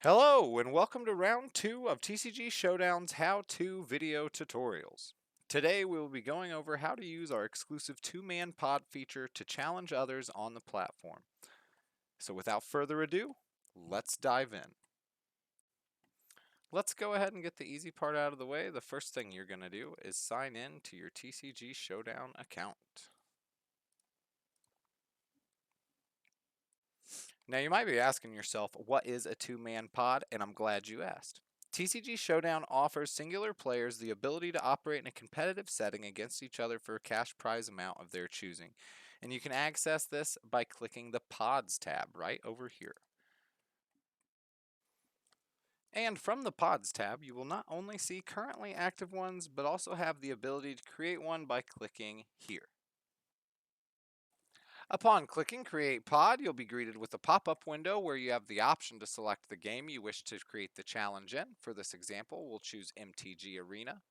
Hello, and welcome to round 2 of TCG Showdown's how-to video tutorials. Today we will be going over how to use our exclusive two-man pod feature to challenge others on the platform. So without further ado, let's dive in. Let's go ahead and get the easy part out of the way. The first thing you're going to do is sign in to your TCG Showdown account. Now you might be asking yourself, what is a two-man pod? And I'm glad you asked. TCG Showdown offers singular players the ability to operate in a competitive setting against each other for a cash prize amount of their choosing. And you can access this by clicking the Pods tab right over here. And from the Pods tab, you will not only see currently active ones, but also have the ability to create one by clicking here. Upon clicking Create Pod, you'll be greeted with a pop-up window where you have the option to select the game you wish to create the challenge in. For this example, we'll choose MTG Arena.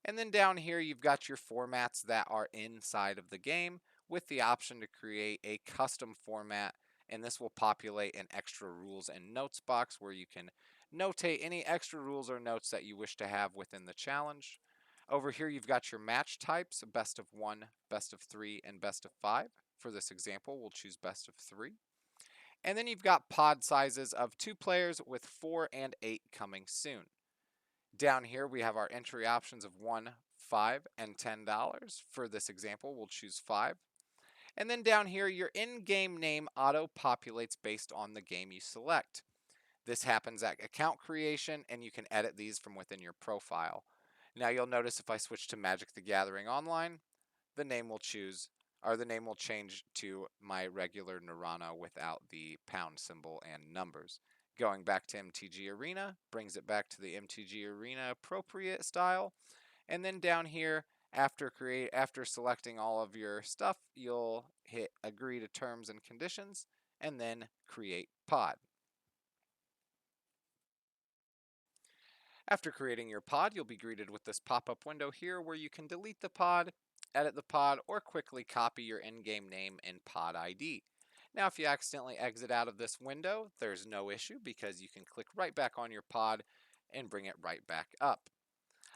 And then down here, you've got your formats that are inside of the game with the option to create a custom format. And this will populate an extra rules and notes box where you can notate any extra rules or notes that you wish to have within the challenge. Over here, you've got your match types, best of 1, best of 3, and best of 5. For this example, we'll choose best of 3. And then you've got pod sizes of 2 players with 4 and 8 coming soon. Down here, we have our entry options of $1, $5, and $10. For this example, we'll choose 5. And then down here, your in-game name auto-populates based on the game you select. This happens at account creation, and you can edit these from within your profile. Now you'll notice if I switch to Magic the Gathering Online, the name will change to my regular Nirvana without the pound symbol and numbers. Going back to MTG Arena brings it back to the MTG Arena appropriate style. And then down here, after selecting all of your stuff, you'll hit agree to terms and conditions and then create pod. After creating your pod, you'll be greeted with this pop-up window here where you can delete the pod, edit the pod, or quickly copy your in-game name and pod ID. Now, if you accidentally exit out of this window, there's no issue because you can click right back on your pod and bring it right back up.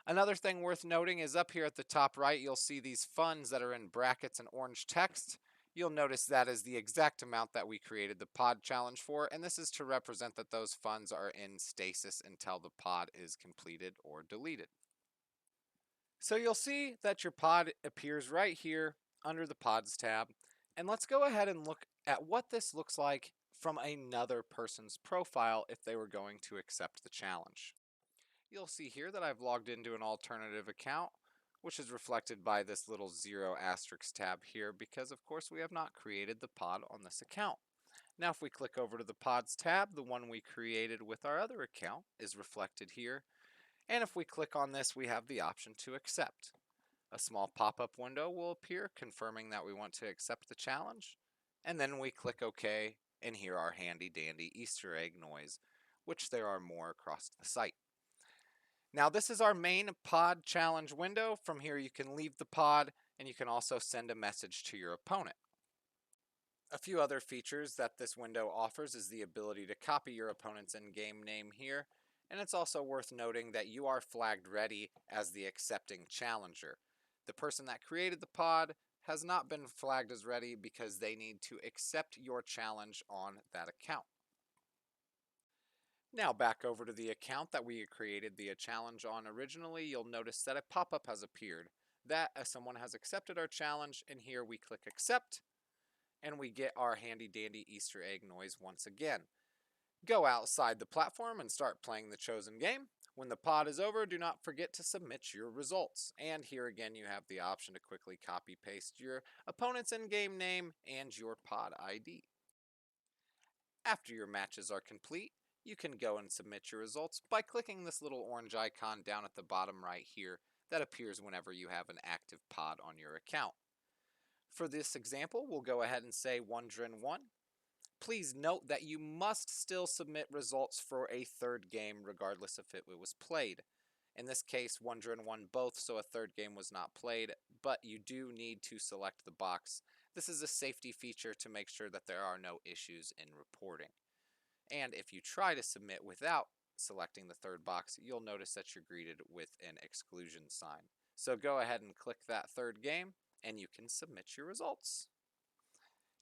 Another thing worth noting is up here at the top right, you'll see these funds that are in brackets and orange text. You'll notice that is the exact amount that we created the pod challenge for, and this is to represent that those funds are in stasis until the pod is completed or deleted. So you'll see that your pod appears right here under the Pods tab, and let's go ahead and look at what this looks like from another person's profile if they were going to accept the challenge. You'll see here that I've logged into an alternative account, which is reflected by this little 0 asterisk tab here because of course we have not created the pod on this account. Now if we click over to the Pods tab, the one we created with our other account is reflected here. And if we click on this, we have the option to accept. A small pop-up window will appear confirming that we want to accept the challenge. And then we click OK and hear our handy dandy Easter egg noise, which there are more across the site. Now this is our main pod challenge window. From here you can leave the pod and you can also send a message to your opponent. A few other features that this window offers is the ability to copy your opponent's in-game name here, and it's also worth noting that you are flagged ready as the accepting challenger. The person that created the pod has not been flagged as ready because they need to accept your challenge on that account. Now back over to the account that we created the challenge on originally, you'll notice that a pop-up has appeared that someone has accepted our challenge, and here we click accept and we get our handy dandy Easter egg noise once again. Go outside the platform and start playing the chosen game. When the pod is over, do not forget to submit your results. And here again you have the option to quickly copy paste your opponent's in-game name and your pod ID. After your matches are complete, you can go and submit your results by clicking this little orange icon down at the bottom right here that appears whenever you have an active pod on your account. For this example, we'll go ahead and say Wondrin 1. Please note that you must still submit results for a third game regardless if it was played. In this case, Wondrin won both, so a third game was not played, but you do need to select the box. This is a safety feature to make sure that there are no issues in reporting. And if you try to submit without selecting the third box, you'll notice that you're greeted with an exclusion sign. So go ahead and click that third game, and you can submit your results.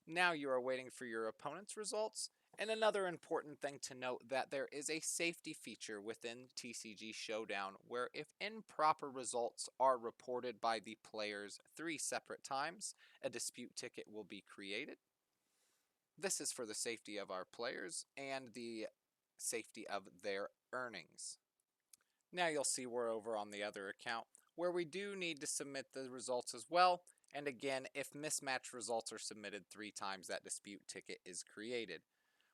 Now you are waiting for your opponent's results. And another important thing to note that there is a safety feature within TCG Showdown where if improper results are reported by the players 3 separate times, a dispute ticket will be created. This is for the safety of our players and the safety of their earnings. Now you'll see we're over on the other account where we do need to submit the results as well. And again, if mismatched results are submitted 3 times, that dispute ticket is created.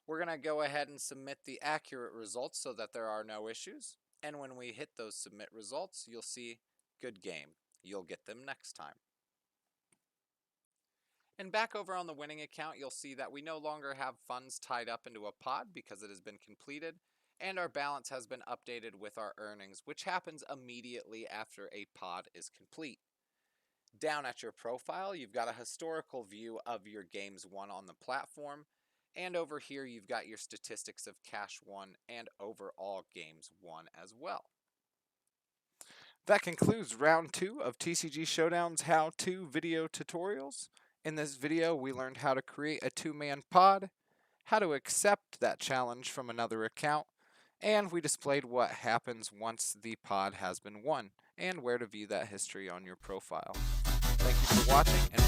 We're going to go ahead and submit the accurate results so that there are no issues. And when we hit those submit results, you'll see good game. You'll get them next time. And back over on the winning account, you'll see that we no longer have funds tied up into a pod because it has been completed, and our balance has been updated with our earnings, which happens immediately after a pod is complete. Down at your profile, you've got a historical view of your games won on the platform, and over here you've got your statistics of cash won and overall games won as well. That concludes round 2 of TCG Showdown's how-to video tutorials. In this video, we learned how to create a 2-man pod, how to accept that challenge from another account, and we displayed what happens once the pod has been won, and where to view that history on your profile. Thank you for watching, and